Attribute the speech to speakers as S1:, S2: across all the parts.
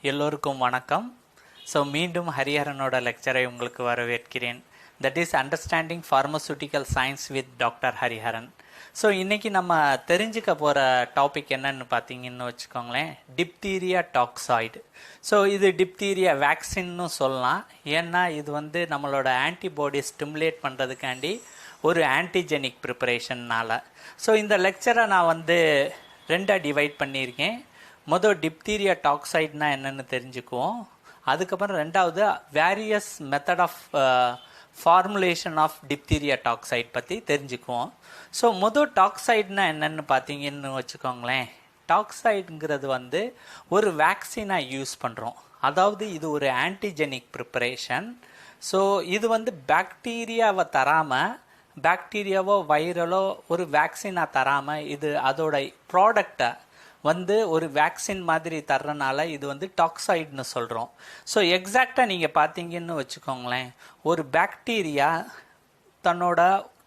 S1: எல்லோருக்கும் வணக்கம். ஸோ மீண்டும் ஹரிஹரனோட லெக்சரை உங்களுக்கு வரவேற்கிறேன். That is understanding pharmaceutical science with doctor Hariharan. So இன்றைக்கி நம்ம தெரிஞ்சுக்க போகிற டாபிக் என்னன்னு பார்த்தீங்கன்னு வச்சுக்கோங்களேன், டிப்தீரியா டாக்ஸாய்டு. ஸோ இது டிப்தீரியா வேக்சின்னு சொல்லலாம். ஏன்னா இது நம்மளோட ஆன்டிபாடி ஸ்டிமுலேட் பண்ணுறதுக்காண்டி ஒரு ஆன்டிஜெனிக் ப்ரிப்பரேஷன்னால். ஸோ இந்த லெக்சரை நான் ரெண்டாக டிவைட் பண்ணியிருக்கேன். மொதல் டிப்தீரியா டாக்ஸைட்னா என்னென்னு தெரிஞ்சுக்குவோம். அதுக்கப்புறம் ரெண்டாவது various method of formulation of diphtheria toxoid பற்றி தெரிஞ்சுக்குவோம். ஸோ மொதல் டாக்ஸைட்னா என்னென்னு பார்த்தீங்கன்னு வச்சுக்கோங்களேன், டாக்ஸைடுங்கிறது ஒரு வேக்சினாக யூஸ் பண்ணுறோம். அதாவது இது ஒரு ஆன்டிஜெனிக் ப்ரிப்பரேஷன். ஸோ இது பாக்டீரியாவை தராமல், பாக்டீரியாவோ வைரலோ ஒரு வேக்சினாக தராமல் இது அதோட ப்ராடக்டை ஒரு வேக்சின் மாதிரி தர்றனால இது டாக்ஸாய்டுன்னு சொல்கிறோம். ஸோ எக்ஸாக்டாக நீங்கள் பார்த்தீங்கன்னு வச்சுக்கோங்களேன், ஒரு பாக்டீரியா தன்னோட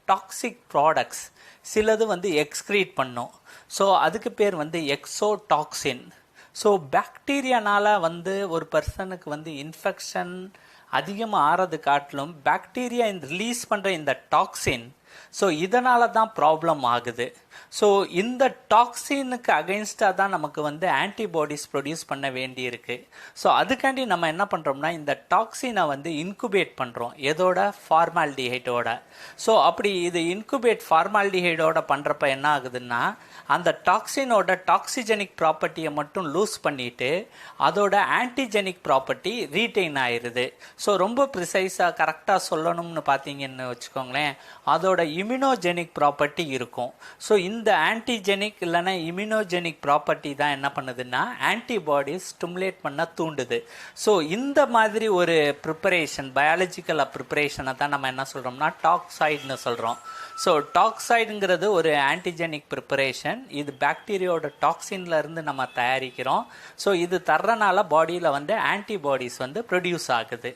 S1: டாக்ஸிக் ப்ராடக்ட்ஸ் சிலது எக்ஸ்க்ரீட் பண்ணும். ஸோ அதுக்கு பேர் எக்ஸோடாக்சின். ஸோ பாக்டீரியானால் ஒரு பர்சனுக்கு இன்ஃபெக்ஷன் அதிகமாக ஆறது காட்டிலும் பாக்டீரியா ரிலீஸ் பண்ணுற இந்த டாக்ஸின், ஸோ இதனால தான் ப்ராப்ளம் ஆகுது. ஸோ இந்த டாக்ஸினுக்கு அகெயின்ஸ்டாக தான் நமக்கு ஆன்டிபாடிஸ் ப்ரொடியூஸ் பண்ண வேண்டியிருக்கு. ஸோ அதுக்காண்டி நம்ம என்ன பண்ணுறோம்னா, இந்த டாக்ஸினை இன்குபேட் பண்ணுறோம். எதோட? ஃபார்மால்டிஹைடோட. ஸோ அப்படி இது இன்குபேட் ஃபார்மால்டிஹைடோட பண்ணுறப்ப என்ன ஆகுதுன்னா, அந்த டாக்ஸினோட டாக்ஸிஜெனிக் ப்ராப்பர்ட்டியை மட்டும் லூஸ் பண்ணிவிட்டு அதோட ஆன்டிஜெனிக் ப்ராப்பர்ட்டி ரீட்டைன் ஆயிடுது. ஸோ ரொம்ப ப்ரிசைஸாக கரெக்டாக சொல்லணும்னு பார்த்தீங்கன்னு வச்சுக்கோங்களேன், அதோட இம்யூனோஜெனிக் ப்ராப்பர்ட்டி இருக்கும். ஸோ இந்த ஆன்டிஜெனிக் இல்லைன்னா இம்யூனோஜெனிக் ப்ராப்பர்ட்டி தான் என்ன பண்ணுதுன்னா ஆன்டிபாடிஸ் ஸ்டிமுலேட் பண்ண தூண்டுது. ஸோ இந்த மாதிரி ஒரு ப்ரிப்பரேஷன், பயாலஜிக்கல் ப்ரிப்பரேஷனை தான் நம்ம என்ன சொல்கிறோம்னா டாக்ஸாய்டுன்னு சொல்கிறோம். ஸோ டாக்ஸாய்டுங்கிறது ஒரு ஆன்டிஜெனிக் ப்ரிப்பரேஷன். இது பாக்டீரியாவோட டாக்ஸின்லேருந்து நம்ம தயாரிக்கிறோம். ஸோ இது தர்றனால பாடியில் ஆன்டிபாடிஸ் ப்ரொடியூஸ் ஆகுது.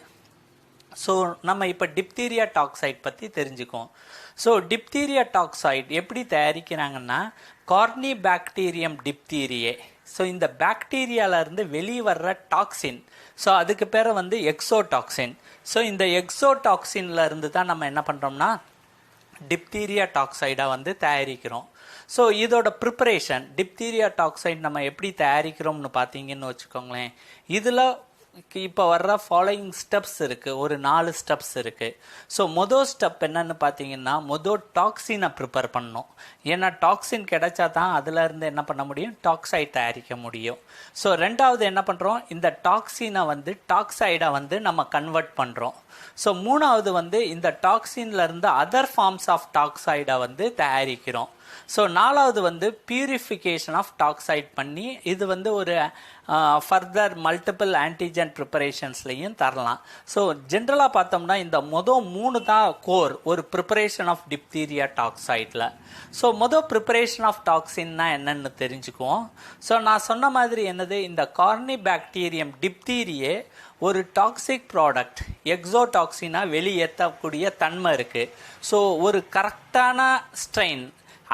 S1: ஸோ நம்ம இப்போ டிப்தீரியா டாக்ஸைட் பற்றி தெரிஞ்சுக்குவோம். ஸோ டிப்தீரியா டாக்ஸைட் எப்படி தயாரிக்கிறாங்கன்னா, கார்னிபாக்டீரியம் டிப்தீரியே. ஸோ இந்த பாக்டீரியாவிலேருந்து வெளியே வர்ற டாக்ஸின், ஸோ அதுக்கு பேர் எக்ஸோடாக்சின். ஸோ இந்த எக்ஸோடாக்சின்லேருந்து தான் நம்ம என்ன பண்ணுறோம்னா டிப்தீரியா டாக்ஸைடாக தயாரிக்கிறோம். ஸோ இதோட ப்ரிப்பரேஷன், டிப்தீரியா டாக்ஸைட் நம்ம எப்படி தயாரிக்கிறோம்னு பார்த்தீங்கன்னு வச்சுக்கோங்களேன், இதில் இப்போ வர்ற ஃபாலோயிங் ஸ்டெப்ஸ் இருக்குது. ஒரு 4 ஸ்டெப்ஸ் இருக்குது. ஸோ மொதல் ஸ்டெப் என்னன்னு பார்த்தீங்கன்னா, மொதல் டாக்ஸினை ப்ரிப்பேர் பண்ணணும். ஏன்னா டாக்ஸின் கிடைச்சா தான் அதுலேருந்து என்ன பண்ண முடியும், டாக்ஸைட் தயாரிக்க முடியும். ஸோ ரெண்டாவது என்ன பண்ணுறோம், இந்த டாக்ஸினை டாக்ஸைடை நம்ம கன்வெர்ட் பண்ணுறோம். ஸோ மூணாவது இந்த டாக்ஸின்லேருந்து அதர் ஃபார்ம்ஸ் ஆஃப் டாக்ஸைடை தயாரிக்கிறோம். ஸோ நாலாவது பியூரிஃபிகேஷன் ஆஃப் டாக்ஸைட் பண்ணி இது ஒரு ஃபர்தர் மல்டிபிள் ஆன்டிஜன் ப்ரிப்பரேஷன்ஸ்லையும் தரலாம். ஸோ ஜென்ரலாக பார்த்தோம்னா இந்த மொதல் 3 தான் கோர் ஒரு ப்ரிப்பரேஷன் ஆஃப் டிப்தீரியா டாக்ஸைடில். ஸோ மொதல் ப்ரிப்பரேஷன் ஆஃப் டாக்ஸின்னா என்னென்னு தெரிஞ்சுக்குவோம். ஸோ நான் சொன்ன மாதிரி என்னது, இந்த கார்னிபாக்டீரியம் டிப்தீரியே ஒரு டாக்ஸிக் ப்ராடக்ட் எக்ஸோடாக்சினாக வெளியேற்றக்கூடிய தன்மை இருக்குது. ஸோ ஒரு கரெக்டான ஸ்ட்ரெயின்,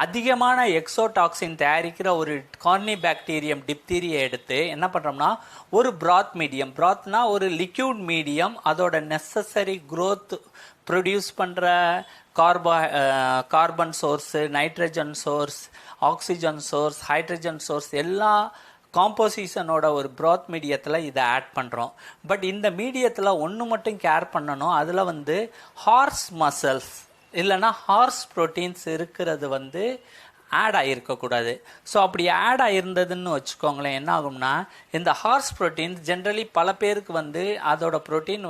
S1: அதிகமான எக்ஸோடாக்சின் தயாரிக்கிற ஒரு கார்னிபாக்டீரியம் டிப்தீரியை எடுத்து என்ன பண்ணுறோம்னா, ஒரு பிராத் மீடியம், பிராத்னா ஒரு லிக்யூட் மீடியம், அதோட நெசசரி க்ரோத் ப்ரொடியூஸ் பண்ணுற carbon source, nitrogen source, oxygen source, hydrogen source எல்லா காம்போசிஷனோட ஒரு ப்ராத் மீடியத்தில் இதை ஆட் பண்ணுறோம். பட் இந்த மீடியத்தில் ஒன்று மட்டும் கேர் பண்ணணும், அதில் ஹார்ஸ் மசில்ஸ் இல்லைன்னா ஹார்ஸ் ப்ரோட்டீன்ஸ் இருக்கிறது ஆட் ஆகிருக்கக்கூடாது. ஸோ அப்படி ஆட் ஆகிருந்ததுன்னு வச்சுக்கோங்களேன், என்ன ஆகும்னா இந்த ஹார்ஸ் ப்ரோட்டீன்ஸ் ஜென்ரலி பல பேருக்கு அதோட ப்ரோட்டீன்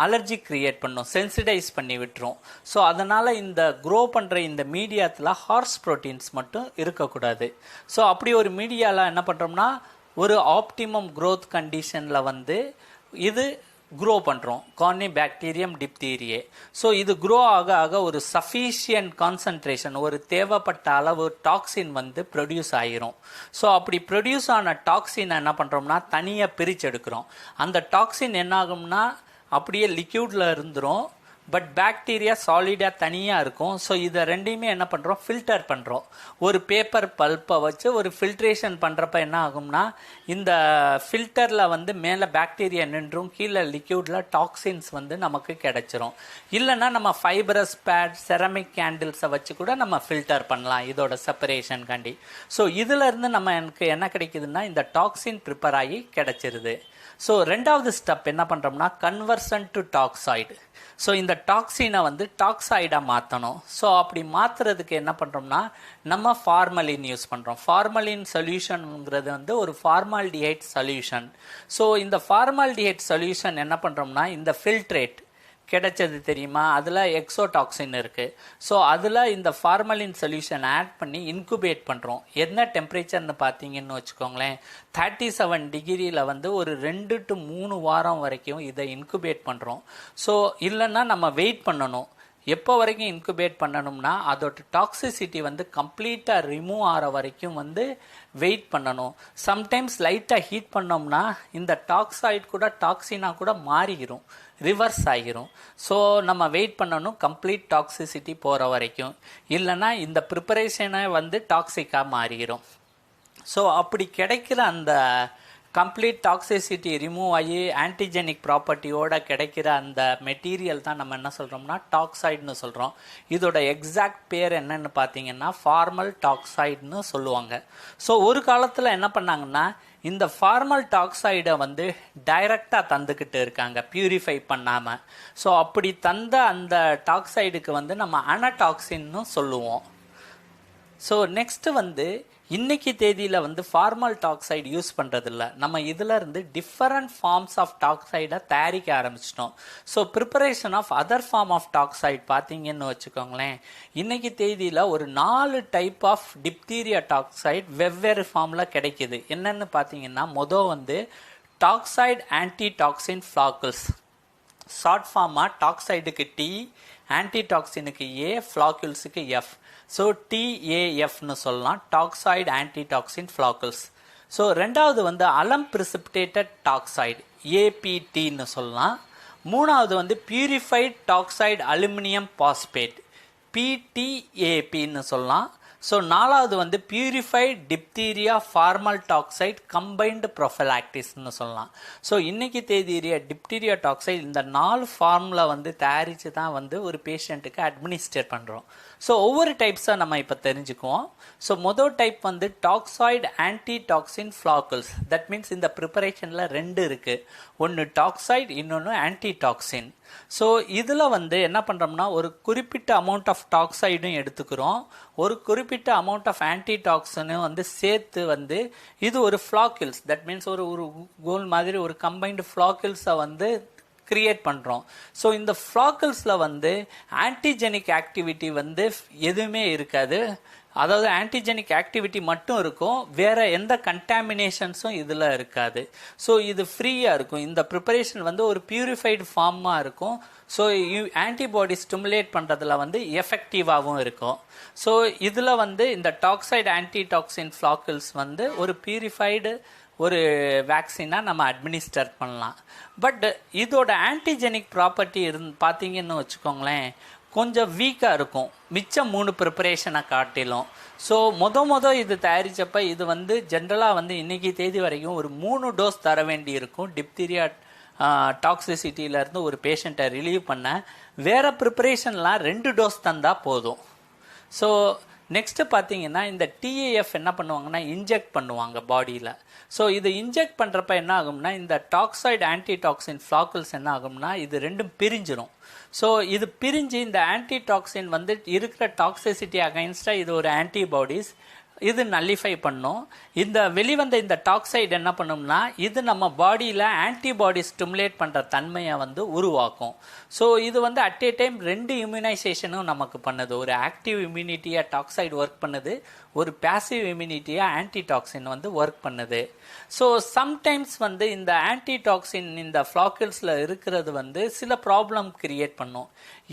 S1: அலர்ஜி க்ரியேட் பண்ணும், சென்சிடைஸ் பண்ணி விட்டுரும். ஸோ அதனால் இந்த க்ரோ பண்ணுற இந்த மீடியாத்தில் ஹார்ஸ் ப்ரோட்டீன்ஸ் மட்டும் இருக்கக்கூடாது. ஸோ அப்படி ஒரு மீடியாவில் என்ன பண்ணுறோம்னா, ஒரு ஆப்டிமம் க்ரோத் கண்டிஷனில் இது க்ரோ பண்ணுறோம், கார்னிபாக்டீரியம் டிப்தீரியே. ஸோ இது க்ரோ ஆக ஆக ஒரு சஃபிஷியன்ட் கான்சன்ட்ரேஷன், ஒரு தேவைப்பட்ட அளவு டாக்ஸின் ப்ரொடியூஸ் ஆகிரும். ஸோ அப்படி ப்ரொடியூஸ் ஆன டாக்ஸினை என்ன பண்ணுறோம்னா தனியாக பிரித்து எடுக்கிறோம். அந்த டாக்ஸின் என்ன ஆகும்னா அப்படியே லிக்யூடில் இருந்துரும். பட் பாக்டீரியா சாலிடாக தனியாக இருக்கும். ஸோ இதை ரெண்டையுமே என்ன பண்ணுறோம், ஃபில்டர் பண்ணுறோம். ஒரு பேப்பர் பல்ப்பை வச்சு ஒரு ஃபில்ட்ரேஷன் பண்ணுறப்ப என்ன ஆகும்னா, இந்த ஃபில்டரில் வந்து மேலே பாக்டீரியா நின்றும், கீழே லிக்யூடில் டாக்ஸின்ஸ் வந்து நமக்கு கிடைச்சிரும். இல்லைன்னா நம்ம ஃபைபரஸ் பேட், செரமிக் கேண்டில்ஸை வச்சு கூட நம்ம ஃபில்டர் பண்ணலாம் இதோட செப்பரேஷன் காண்டி. ஸோ இதிலேருந்து நம்ம எனக்கு என்ன கிடைக்குதுன்னா, இந்த டாக்ஸின் ப்ரிப்பேர் ஆகி கிடைச்சிருது. ஸோ ரெண்டாவது ஸ்டெப் என்ன பண்ணுறோம்னா, கன்வர்ஷன் டு டாக்சைடு. ஸோ இந்த டாக்ஸினை வந்து டாக்சைடாக மாற்றணும். ஸோ அப்படி மாற்றுறதுக்கு என்ன பண்ணுறோம்னா, நம்ம ஃபார்மலின் யூஸ் பண்ணுறோம். ஃபார்மலின் சொல்யூஷனுங்கிறது வந்து ஒரு ஃபார்மால்டிஹைட் சொல்யூஷன். ஸோ இந்த ஃபார்மால்டிஹைட் சொல்யூஷன் என்ன பண்ணுறோம்னா, இந்த ஃபில்ட்ரேட் கிடைச்சது தெரியுமா, அதில் எக்ஸோடாக்சின் இருக்குது. ஸோ அதில் இந்த ஃபார்மலின் சொல்யூஷன் ஆட் பண்ணி இன்குபேட் பண்ணுறோம். என்ன டெம்பரேச்சர்னு பார்த்தீங்கன்னு வச்சுக்கோங்களேன், 37 டிகிரியில் வந்து ஒரு 2 to 3 வாரம் வரைக்கும் இதை இன்குபேட் பண்ணுறோம். ஸோ இல்லைன்னா நம்ம வெயிட் பண்ணணும். எப்போ வரைக்கும் இன்குபேட் பண்ணணும்னா, அதோட டாக்ஸிசிட்டி வந்து கம்ப்ளீட்டாக ரிமூவ் ஆகிற வரைக்கும் வந்து வெயிட் பண்ணணும். சம்டைம்ஸ் லைட்டாக ஹீட் பண்ணோம்னா இந்த டாக்சைட் கூட டாக்ஸினாக கூட மாறிடும், ரிவர்ஸ் ஆகிரும். ஸோ நம்ம வெயிட் பண்ணணும் கம்ப்ளீட் டாக்ஸிசிட்டி போகிற வரைக்கும். இல்லைன்னா இந்த ப்ரிப்பரேஷனை வந்து டாக்ஸிக்காக மாறிடும். ஸோ அப்படி கிடைக்கிற அந்த கம்ப்ளீட் டாக்ஸிசிட்டி ரிமூவ் ஆகி ஆன்டிஜெனிக் ப்ராப்பர்ட்டியோட கிடைக்கிற அந்த மெட்டீரியல் தான் நம்ம என்ன சொல்கிறோம்னா டாக்சைடுன்னு சொல்கிறோம். இதோட எக்ஸாக்ட் பேர் என்னன்னு பார்த்தீங்கன்னா ஃபார்மல் டாக்சைடுன்னு சொல்லுவாங்க. ஸோ ஒரு காலத்தில் என்ன பண்ணாங்கன்னா, இந்த ஃபார்மல் டாக்சைடை வந்து டைரெக்டாக தந்துக்கிட்டு இருக்காங்க, பியூரிஃபை பண்ணாமல். ஸோ அப்படி தந்த அந்த டாக்சைடுக்கு வந்து நம்ம அனடாக்சின்னு சொல்லுவோம். ஸோ நெக்ஸ்ட்டு வந்து இன்னைக்கு தேதியில் வந்து ஃபார்மல் டாக்சைடு யூஸ் பண்ணுறதில்ல. நம்ம இதில் இருந்து டிஃபரண்ட் ஃபார்ம்ஸ் ஆஃப் டாக்சைடை தயாரிக்க ஆரம்பிச்சிட்டோம். So preparation of other form of dioxide பார்த்தீங்கன்னு வச்சுக்கோங்களேன், இன்னைக்கு தேதியில் ஒரு 4 டைப் ஆஃப் டிப்தீரியா டாக்சைடு வெவ்வேறு ஃபார்மில் கிடைக்கிது. என்னென்னு பார்த்தீங்கன்னா, மொதல் வந்து டாக்சைடு ஆன்டிடாக்சின் ஃப்ளாக்கிள்ஸ். ஷார்ட் ஃபார்மாக டாக்சைடுக்கு டி, ஆன்டிடாக்சினுக்கு ஏ, ஃப்ளாக்கிள்ஸுக்கு எஃப். ஸோ TAFன்னு சொல்லலாம், டாக்சைடு ஆன்டிடாக்சின் ஃப்ளாக்கிள்ஸ். ஸோ ரெண்டாவது வந்து அலம் பிரிசிபிடேட்டட் டாக்சைடு, APTன்னு சொல்லலாம். மூணாவது வந்து பியூரிஃபைட் டாக்சைடு அலுமினியம் பாஸ்பேட், PTAPன்னு சொல்லலாம். ஸோ நாலாவது வந்து purified diphtheria formal toxoid combined ப்ரொஃபலாக்டிஸ்ன்னு சொல்லலாம். ஸோ இன்னைக்கு தேதிய டிப்தீரியா டாக்சைடு இந்த 4 ஃபார்மில் வந்து தயாரித்து தான் வந்து ஒரு பேஷண்ட்டுக்கு அட்மினிஸ்டர் பண்ணுறோம். ஸோ ஒவ்வொரு டைப்ஸாக நம்ம இப்போ தெரிஞ்சுக்குவோம். ஸோ மொதல் டைப் வந்து டாக்சைடு ஆன்டிடாக்சின் ஃப்ளாக்கிள்ஸ். தட் மீன்ஸ் இந்த ப்ரிப்பரேஷனில் 2 இருக்குது. ஒன்று டாக்சைடு, இன்னொன்று ஆன்டிடாக்சின். ஸோ இதில் வந்து என்ன பண்ணுறோம்னா, ஒரு குறிப்பிட்ட அமௌண்ட் ஆஃப் டாக்சைடும் எடுத்துக்கிறோம், ஒரு குறிப்பிட்ட அமௌண்ட் ஆஃப் ஆன்டிடாக்சினும் வந்து சேர்த்து வந்து இது ஒரு ஃப்ளாக்கிள்ஸ். தட் மீன்ஸ் ஒரு கோல் மாதிரி ஒரு கம்பைன்டு ஃப்ளாக்கிள்ஸை வந்து கிரியேட் பண்ணுறோம். ஸோ இந்த ஃப்ளாக்கிள்ஸில் வந்து ஆன்டிஜெனிக் ஆக்டிவிட்டி வந்து எதுவுமே இருக்காது. அதாவது ஆன்டிஜெனிக் ஆக்டிவிட்டி மட்டும் இருக்கும், வேற எந்த கண்டாமினேஷன்ஸும் இதில் இருக்காது. ஸோ இது ஃப்ரீயாக இருக்கும். இந்த ப்ரிப்பரேஷன் வந்து ஒரு பியூரிஃபைடு ஃபார்மாக இருக்கும். ஸோ ஆன்டிபாடி ஸ்டிமுலேட் பண்ணுறதுல வந்து எஃபெக்டிவாகவும் இருக்கும். ஸோ இதில் வந்து இந்த டாக்சைடு ஆன்டிடாக்சின் ஃப்ளாக்கிள்ஸ் வந்து ஒரு பியூரிஃபைடு ஒரு வேக்சினாக நம்ம அட்மினிஸ்டர் பண்ணலாம். பட் இதோட ஆன்டிஜெனிக் ப்ராப்பர்ட்டி பார்த்தீங்கன்னு வச்சுக்கோங்களேன், கொஞ்சம் வீக்காக இருக்கும் மிச்சம் 3 ப்ரிப்பரேஷனை காட்டிலும். ஸோ மொதல் இது தயாரித்தப்ப இது வந்து ஜென்ரலாக வந்து இன்றைக்கி தேதி வரைக்கும் ஒரு 3 டோஸ் தர வேண்டி இருக்கும் டிப்தீரியா டாக்ஸிசிட்டியிலேருந்து ஒரு பேஷண்ட்டை ரிலீவ் பண்ண. வேறு ப்ரிப்பரேஷன்லாம் 2 டோஸ் தந்தால் போதும். ஸோ நெக்ஸ்ட்டு பார்த்தீங்கன்னா, இந்த TAF என்ன பண்ணுவாங்கன்னா இன்ஜெக்ட் பண்ணுவாங்க பாடியில். ஸோ இது இன்ஜெக்ட் பண்ணுறப்ப என்ன ஆகும்னா, இந்த டாக்சைடு ஆன்டிடாக்சின் ஃப்ளாக்கிள்ஸ் என்ன ஆகும்னா, இது ரெண்டும் பிரிஞ்சிடும். ஸோ இது பிரிஞ்சு இந்த ஆன்டிடாக்சின் வந்து இருக்கிற டாக்ஸிசிட்டி அகைன்ஸ்டாக இது ஒரு ஆன்டிபாடிஸ் இது நல்லிஃபை பண்ணும். இந்த வெளிவந்த இந்த டாக்சைடு என்ன பண்ணும்னா, இது நம்ம பாடியில் ஆன்டிபாடி ஸ்டிமுலேட் பண்ணுற தன்மையை வந்து உருவாக்கும். ஸோ இது வந்து அட் ஏ டைம் 2 இம்யூனைசேஷனும் நமக்கு பண்ணுது. ஒரு ஆக்டிவ் இம்யூனிட்டியாக டாக்சைடு ஒர்க் பண்ணுது, ஒரு பேசிவ் இம்யூனிட்டியாக ஆன்டிடாக்சின் வந்து ஒர்க் பண்ணுது. ஸோ சம்டைம்ஸ் வந்து இந்த ஆன்டிடாக்சின் இந்த ஃப்ளாக்கிள்ஸில் இருக்கிறது வந்து சில ப்ராப்ளம் கிரியேட் பண்ணும்.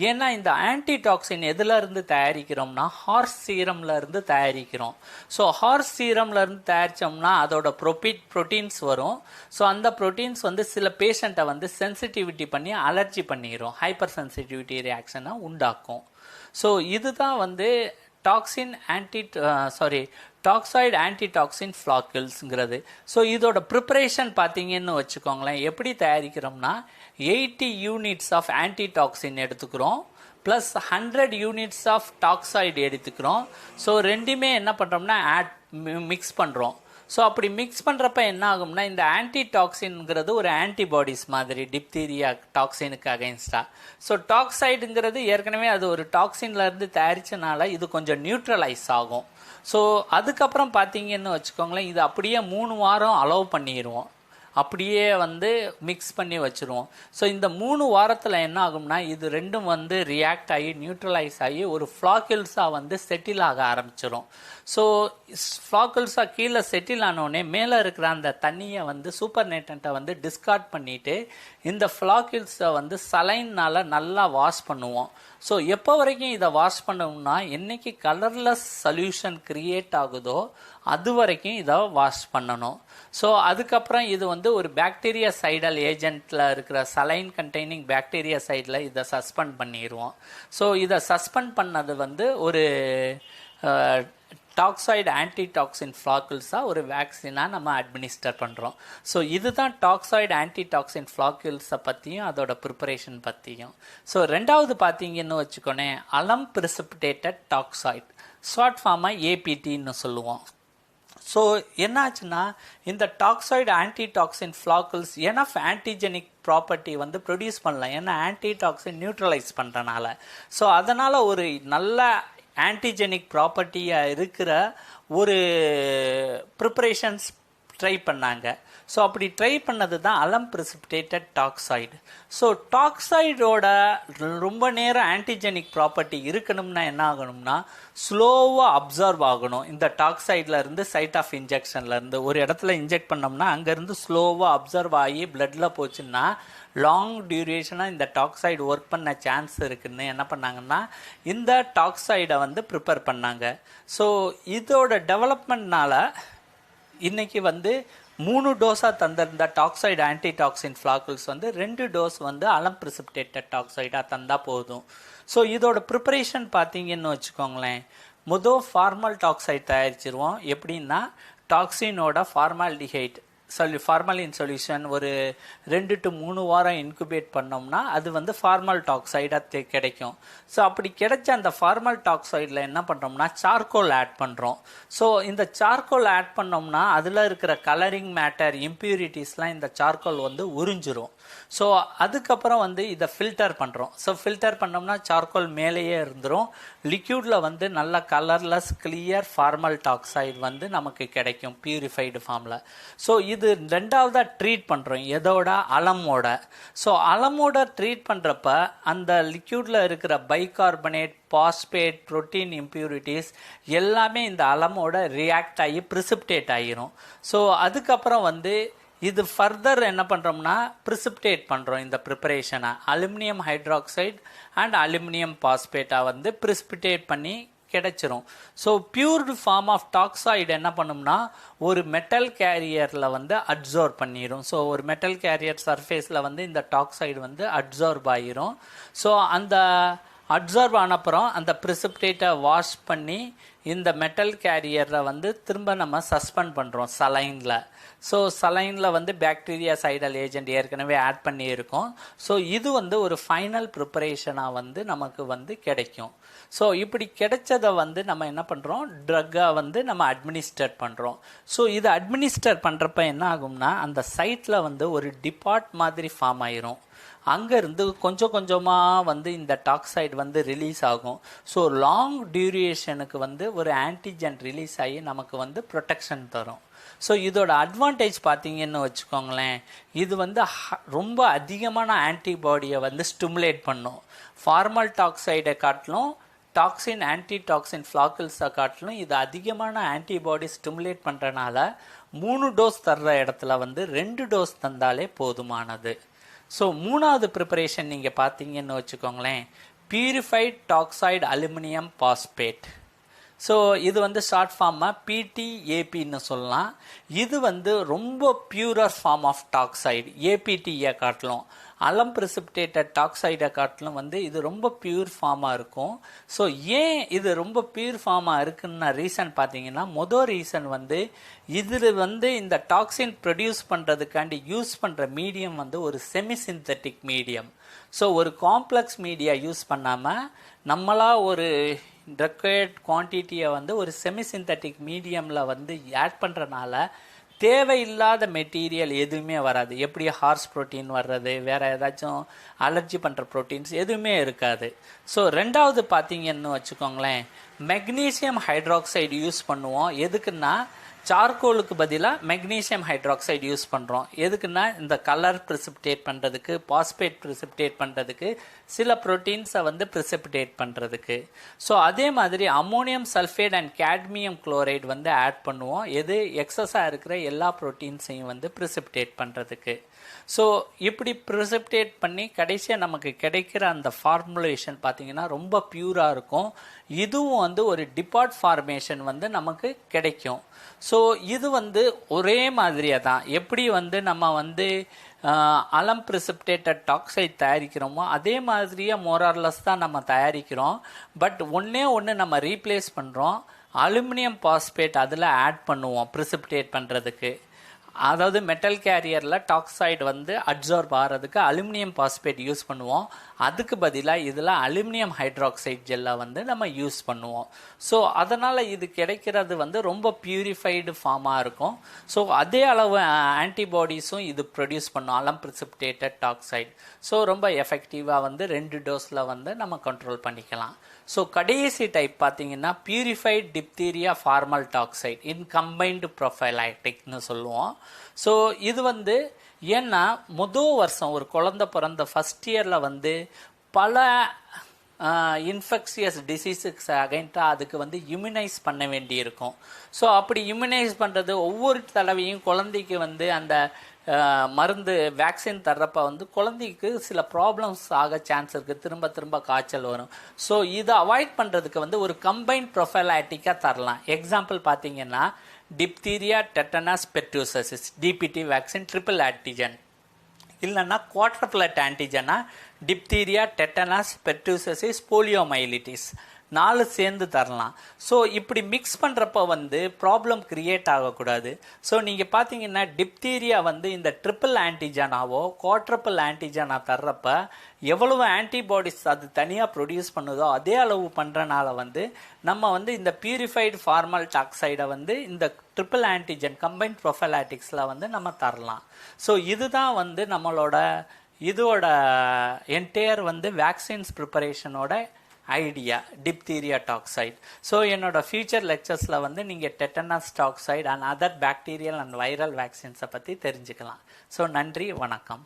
S1: ஏன்னா இந்த ஆன்டிடாக்சின் எதுல இருந்து தயாரிக்கிறோம்னா ஹார்ஸ் சீரம்ல இருந்து தயாரிக்கிறோம். ஸோ ஹார்ஸ் சீரம்ல இருந்து தயாரித்தோம்னா அதோட ப்ரோட்டீன்ஸ் வரும். ஸோ அந்த ப்ரோட்டீன்ஸ் வந்து சில பேஷண்ட்டை வந்து சென்சிட்டிவிட்டி பண்ணி அலர்ஜி பண்ணிடும், ஹைப்பர் சென்சிட்டிவிட்டி ரியாக்ஷனை உண்டாக்கும். ஸோ இதுதான் வந்து டாக்ஸாய்டு ஆன்டிடாக்சின் ஃப்ளாக்கிள்ஸுங்கிறது. ஸோ இதோட ப்ரிப்பரேஷன் பார்த்தீங்கன்னு வச்சுக்கோங்களேன், எப்படி தயாரிக்கிறோம்னா 80 யூனிட்ஸ் ஆஃப் ஆன்டிடாக்சின் எடுத்துக்கிறோம், ப்ளஸ் 100 யூனிட்ஸ் ஆஃப் டாக்ஸாய்டு எடுத்துக்கிறோம். ஸோ ரெண்டுமே என்ன பண்ணுறோம்னா மிக்ஸ் பண்ணுறோம். ஸோ அப்படி மிக்ஸ் பண்ணுறப்ப என்ன ஆகும்னா இந்த ஆன்டிடாக்சின்ங்கிறது ஒரு ஆன்டிபாடிஸ் மாதிரி டிப்தீரியா டாக்ஸினுக்கு அகைன்ஸ்டாக. ஸோ டாக்ஸைடுங்கிறது ஏற்கனவே அது ஒரு டாக்ஸின்லேருந்து தயாரித்தனால இது கொஞ்சம் நியூட்ரலைஸ் ஆகும். ஸோ அதுக்கப்புறம் பார்த்தீங்கன்னு வச்சுக்கோங்களேன், இது அப்படியே 3 வாரம் அலோவ் பண்ணிடுவோம், அப்படியே வந்து மிக்ஸ் பண்ணி வச்சுருவோம். ஸோ இந்த 3 வாரத்தில் என்ன ஆகும்னா இது ரெண்டும் வந்து ரியாக்ட் ஆகி நியூட்ரலைஸ் ஆகி ஒரு ஃப்ளாக்கிள்ஸாக வந்து செட்டில் ஆக ஆரம்பிச்சிடும். ஸோ ஃப்ளாக்கிள்ஸாக கீழே செட்டில் ஆனோடனே மேலே இருக்கிற அந்த தண்ணியை வந்து சூப்பர் நேட்டண்ட்டை வந்து டிஸ்கார்ட் பண்ணிவிட்டு இந்த ஃப்ளாக்கிள்ஸை வந்து சலைனால் நல்லா வாஷ் பண்ணுவோம். ஸோ எப்போ வரைக்கும் இதை வாஷ் பண்ணோம்னா என்னைக்கு கலர்லெஸ் சொல்யூஷன் கிரியேட் ஆகுதோ அது வரைக்கும் இதை வாஷ் பண்ணணும். ஸோ அதுக்கப்புறம் இது வந்து ஒரு பாக்டீரியா சைடல் ஏஜென்ட்டில் இருக்கிற சலைன் கண்டெய்னிங் பாக்டீரியா சைடில் இதை சஸ்பெண்ட் பண்ணிடுவோம். ஸோ இதை சஸ்பெண்ட் பண்ணது வந்து ஒரு டாக்ஸாய்டு ஆன்டிடாக்சின் ஃப்ளாக்கிள்ஸாக ஒரு வேக்சினாக நம்ம அட்மினிஸ்டர் பண்ணுறோம். ஸோ இதுதான் டாக்ஸாய்டு ஆன்டிடாக்சின் ஃப்ளாக்கிள்ஸை பற்றியும் அதோட ப்ரிப்பரேஷன் பற்றியும். ஸோ ரெண்டாவது பார்த்தீங்கன்னு வச்சுக்கோனே அலம் பிரிசிபிடேட்டட் டாக்ஸாய்டு, ஷார்ட் ஃபார்மாக ஏபிடின்னு சொல்லுவோம். ஸோ என்னாச்சுன்னா இந்த toxoid antitoxin floccules enough antigenic property வந்து ப்ரொடியூஸ் பண்ணலாம், ஏன்னா ஆன்டிடாக்சின் நியூட்ரலைஸ் பண்ணுறனால. ஸோ அதனால் ஒரு நல்ல ஆன்டிஜெனிக் ப்ராப்பர்ட்டியாக இருக்கிற ஒரு ப்ரிப்பரேஷன்ஸ் ட்ரை பண்ணாங்க. ஸோ அப்படி ட்ரை பண்ணது தான் அலம் பிரிசிபிடேட்டட் டாக்ஸாய்டு. ஸோ டாக்ஸாய்டோட ரொம்ப நேரம் ஆன்டிஜெனிக் ப்ராப்பர்ட்டி இருக்கணும்னா என்ன ஆகணும்னா ஸ்லோவாக அப்சர்வ் ஆகணும். இந்த டாக்ஸைடில் இருந்து சைட் ஆஃப் இன்ஜெக்ஷன்லேருந்து ஒரு இடத்துல இன்ஜெக்ட் பண்ணோம்னா அங்கேருந்து ஸ்லோவாக அப்சர்வ் ஆகி பிளட்டில் போச்சுன்னா லாங் டியூரேஷனாக இந்த டாக்ஸைடு ஒர்க் பண்ண சான்ஸ் இருக்குன்னு என்ன பண்ணாங்கன்னா இந்த டாக்ஸைடை வந்து ப்ரிப்பேர் பண்ணாங்க. ஸோ இதோட டெவலப்மெண்ட்னால இன்றைக்கி வந்து 3 டோஸாக தந்திருந்த டாக்ஸைடு ஆன்டிடாக்சின் ஃப்ளாக்கிள்ஸ் வந்து 2 டோஸ் வந்து அலம் பிரிசிபிடேட்டட் டாக்ஸைடாக தந்தால் போதும். ஸோ இதோட ப்ரிப்பரேஷன் பார்த்தீங்கன்னு வச்சுக்கோங்களேன், ஃபார்மல் டாக்ஸைடு தயாரிச்சிருவோம். எப்படின்னா டாக்ஸினோட ஃபார்மால்டிஹைட் ஃபார்மலின் சொல்யூஷன் ஒரு 2 to 3 வாரம் இன்குபேட் பண்ணோம்னா அது வந்து ஃபார்மல் டாக்ஸைடாக கிடைக்கும். ஸோ அப்படி கிடைச்ச அந்த ஃபார்மல் டாக்ஸைடில் என்ன பண்ணுறோம்னா சார்கோல் ஆட் பண்ணுறோம். ஸோ இந்த சார்கோல் ஆட் பண்ணோம்னா அதில் இருக்கிற கலரிங் மேட்டர் இம்ப்யூரிட்டிஸ்லாம் இந்த சார்கோல் வந்து உறிஞ்சிரும். ஸோ அதுக்கப்புறம் வந்து இதை ஃபில்டர் பண்ணுறோம். ஸோ ஃபில்டர் பண்ணோம்னா சார்கோல் மேலேயே இருந்துடும். லிக்யூடில் வந்து நல்ல கலர்லெஸ் கிளியர் ஃபார்மல் டாக்ஸைடு வந்து நமக்கு கிடைக்கும் பியூரிஃபைடு ஃபார்மில். ஸோ இது ரெண்டாவதாக ட்ரீட் பண்ணுறோம் எதோட அலமோட. ஸோ அலமோட ட்ரீட் பண்ணுறப்ப அந்த லிக்யூடில் இருக்கிற பைகார்பனேட் பாஸ்பேட் புரோட்டீன் இம்ப்யூரிட்டிஸ் எல்லாமே இந்த அலமோட ரியாக்ட் ஆகி பிரிசிபிடேட் ஆகிரும். ஸோ அதுக்கப்புறம் வந்து இது ஃபர்தர் என்ன பண்ணுறோம்னா ப்ரிசிபிடேட் பண்ணுறோம். இந்த ப்ரிப்பரேஷனை அலுமினியம் ஹைட்ராக்சைடு அண்ட் அலுமினியம் பாஸ்பேட்டாக வந்து ப்ரிசிபிடேட் பண்ணி கிடைச்சிரும். ஸோ பியூர்டு ஃபார்ம் ஆஃப் டாக்ஸாய்டு என்ன பண்ணும்னா ஒரு மெட்டல் கேரியரில் வந்து அப்சர்வ் பண்ணிடும். ஸோ ஒரு மெட்டல் கேரியர் சர்ஃபேஸில் வந்து இந்த டாக்ஸைடு வந்து அப்சர்வ் ஆகிரும். ஸோ அந்த அப்சர்வ் ஆனப்புறம் அந்த ப்ரிசிபிடேட்டை வாஷ் பண்ணி இந்த மெட்டல் கேரியரில் வந்து திரும்ப நம்ம சஸ்பெண்ட் பண்ணுறோம் சலைனில். ஸோ சலைனில் வந்து பாக்டீரியா சைடல் ஏஜென்ட் ஏற்கனவே ஆட் பண்ணியிருக்கோம். ஸோ இது வந்து ஒரு ஃபைனல் ப்ரிப்பரேஷனாக வந்து நமக்கு வந்து கிடைக்கும். ஸோ இப்படி கிடைச்சதை வந்து நம்ம என்ன பண்ணுறோம், ட்ரக்காக வந்து நம்ம அட்மினிஸ்டர் பண்ணுறோம். ஸோ இது அட்மினிஸ்டர் பண்ணுறப்ப என்ன ஆகும்னா அந்த சைட்டில் வந்து ஒரு டிபார்ட் மாதிரி ஃபார்ம் ஆயிரும். அங்கேருந்து கொஞ்சம் கொஞ்சமாக வந்து இந்த டாக்ஸைடு வந்து ரிலீஸ் ஆகும். ஸோ லாங் டியூரேஷனுக்கு வந்து ஒரு ஆன்டிஜென் ரிலீஸ் ஆகி நமக்கு வந்து ப்ரொடெக்ஷன் தரும். ஸோ இதோட அட்வான்டேஜ் பார்த்தீங்கன்னு வச்சுக்கோங்களேன், இது வந்து ரொம்ப அதிகமான ஆன்டிபாடியை வந்து ஸ்டிமுலேட் பண்ணும். ஃபார்மல் டாக்ஸைடை காட்டிலும் டாக்ஸின் ஆன்டிடாக்சின் ஃப்ளாக்கிள்ஸை காட்டிலும் இது அதிகமான ஆன்டிபாடி ஸ்டிமுலேட் பண்ணுறனால 3 டோஸ் தர்ற இடத்துல வந்து 2 டோஸ் தந்தாலே போதுமானது. ஸோ 3வது ப்ரிப்பரேஷன் நீங்கள் பார்த்தீங்கன்னு வச்சுக்கோங்களேன், purified toxoid aluminium phosphate. So இது வந்து ஷார்ட் ஃபார்மாக பிடிஏபின்னு சொல்லலாம். இது வந்து ரொம்ப பியூரர் ஃபார்ம் ஆஃப் டாக்சைடு. ஏபிடியை காட்டிலும் அலம் பிரிசிபிடேட்டட் டாக்சைடை காட்டிலும் வந்து இது ரொம்ப பியூர் ஃபார்மாக இருக்கும். ஸோ ஏன் இது ரொம்ப பியூர் ஃபார்மாக இருக்குன்னு ரீசன் பார்த்தீங்கன்னா, மொதல் ரீசன் வந்து இதில் வந்து இந்த டாக்ஸின் ப்ரொடியூஸ் பண்ணுறதுக்காண்டி யூஸ் பண்ணுற மீடியம் வந்து ஒரு செமி சிந்தட்டிக் மீடியம். ஸோ ஒரு காம்ப்ளெக்ஸ் மீடியா யூஸ் பண்ணாமல் நம்மளா ஒரு ரெக்வயர்ட் குவான்டிட்டியை வந்து ஒரு செமி சிந்தட்டிக் மீடியமில் வந்து ஆட் பண்ணுறனால தேவையில்லாத மெட்டீரியல் எதுவுமே வராது. எப்படி ஹார்ஸ் ப்ரோட்டீன் வர்றது, வேறு ஏதாச்சும் அலர்ஜி பண்ணுற ப்ரோட்டீன்ஸ் எதுவுமே இருக்காது. ஸோ 2வது பார்த்தீங்கன்னு வச்சுக்கோங்களேன், மெக்னீசியம் ஹைட்ராக்சைடு யூஸ் பண்ணுவோம். எதுக்குன்னா சார்கோலுக்கு பதிலாக மெக்னீசியம் ஹைட்ராக்சைடு யூஸ் பண்ணுறோம். எதுக்குன்னா இந்த கலர் ப்ரிசிபிடேட் பண்ணுறதுக்கு, பாஸ்பேட் ப்ரிசிபிடேட் பண்ணுறதுக்கு, சில ப்ரோட்டீன்ஸை வந்து ப்ரிசிபிடேட் பண்ணுறதுக்கு. ஸோ அதே மாதிரி ammonium sulphate and cadmium chloride வந்து ஆட் பண்ணுவோம். எது எக்ஸஸாக இருக்கிற எல்லா ப்ரோட்டீன்ஸையும் வந்து ப்ரிசிபிடேட் பண்ணுறதுக்கு. ஸோ இப்படி ப்ரிசிபிடேட் பண்ணி கடைசியாக நமக்கு கிடைக்கிற அந்த ஃபார்முலேஷன் பார்த்திங்கன்னா ரொம்ப பியூராக இருக்கும். இதுவும் வந்து ஒரு டிபார்ட் ஃபார்மேஷன் வந்து நமக்கு கிடைக்கும். ஸோ இது வந்து ஒரே மாதிரியாக தான் எப்படி வந்து நம்ம வந்து அலம் பிரிசிபிடேட்டட் டாக்சைட் தயாரிக்கிறோமோ அதே மாதிரியே மோரார்லஸ் தான் நம்ம தயாரிக்கிறோம். பட் ஒன்று நம்ம ரீப்ளேஸ் பண்ணுறோம். அலுமினியம் பாஸ்பேட் அதில் ஆட் பண்ணுவோம் ப்ரிசிபிடேட் பண்ணுறதுக்கு. அதாவது மெட்டல் கேரியரில் டாக்சைடு வந்து அப்சார்ப் ஆகிறதுக்கு அலுமினியம் பாஸ்பேட் யூஸ் பண்ணுவோம். அதுக்கு பதிலாக இதில் அலுமினியம் ஹைட்ராக்சைடு ஜெல்லை வந்து நம்ம யூஸ் பண்ணுவோம். ஸோ அதனால் இது கிடைக்கிறது வந்து ரொம்ப பியூரிஃபைடு ஃபார்மாக இருக்கும். ஸோ அதே அளவு ஆன்டிபாடிஸும் இது ப்ரொடியூஸ் பண்ணும், அலம் பிரிசிபிடேட்டட் டாக்சைடு. ஸோ ரொம்ப எஃபெக்டிவாக வந்து 2 டோஸில் வந்து நம்ம கண்ட்ரோல் பண்ணிக்கலாம். ஸோ கடைசி டைப் பார்த்தீங்கன்னா பியூரிஃபைட் டிப்தீரியா ஃபார்மல் டாக்சைடு இன் கம்பைன்டு ப்ரொஃபைலாக்டிக்னு சொல்லுவோம். ஸோ இது வந்து ஏன்னா முதல் வருஷம் ஒரு குழந்தை பிறந்த ஃபஸ்ட் இயரில் வந்து பல இன்ஃபெக்ஷியஸ் டிசீஸுக்கு அகைன்ஸ்டாக அதுக்கு வந்து இம்யூனைஸ் பண்ண வேண்டியிருக்கும். ஸோ அப்படி இம்யூனைஸ் பண்ணுறது ஒவ்வொரு தடவையும் குழந்தைக்கு வந்து அந்த மருந்து வேக்சின் தர்றப்ப வந்து குழந்தைக்கு சில ப்ராப்ளம்ஸ் ஆக சான்ஸ் இருக்குது, திரும்ப திரும்ப காய்ச்சல் வரும். ஸோ இதை அவாய்ட் பண்ணுறதுக்கு வந்து ஒரு கம்பைன்ட் ப்ரொஃபைலாட்டிக்காக தரலாம். எக்ஸாம்பிள் பார்த்தீங்கன்னா diphtheria tetanus pertussis DPT vaccine triple antigen, இல்லைன்னா குவாட்ரப்ளட் ஆன்டிஜனா டிப்தீரியா டெட்டனஸ் பெர்டூசசிஸ் போலியோமைலிட்டிஸ் 4 சேர்ந்து தரலாம். ஸோ இப்படி மிக்ஸ் பண்ணுறப்ப வந்து ப்ராப்ளம் கிரியேட் ஆகக்கூடாது. ஸோ நீங்கள் பார்த்தீங்கன்னா டிப்தீரியா வந்து இந்த ட்ரிபிள் ஆன்டிஜனாவோ குவாட்ரப்பிள் ஆன்டிஜனா தர்றப்ப எவ்வளவு ஆன்டிபாடிஸ் அது தனியாக ப்ரொடியூஸ் பண்ணுதோ அதே அளவு பண்ணுறனால வந்து நம்ம வந்து இந்த பியூரிஃபைடு ஃபார்மல் டாக்சைடை வந்து இந்த ட்ரிபிள் ஆன்டிஜன் கம்பைன்ட் ப்ரொஃபைலாட்டிக்ஸில் வந்து நம்ம தரலாம். ஸோ இதுதான் வந்து நம்மளோட இதோட என்டையர் வந்து வேக்சின்ஸ் ப்ரிப்பரேஷனோட ஐடியா, டிப்தீரியா டாக்சைடு. ஸோ என்னோட ஃபியூச்சர் லெக்சர்ஸில் வந்து நீங்கள் tetanus toxoid and other bacterial and viral வேக்சின்ஸை பற்றி தெரிஞ்சுக்கலாம். ஸோ நன்றி, வணக்கம்.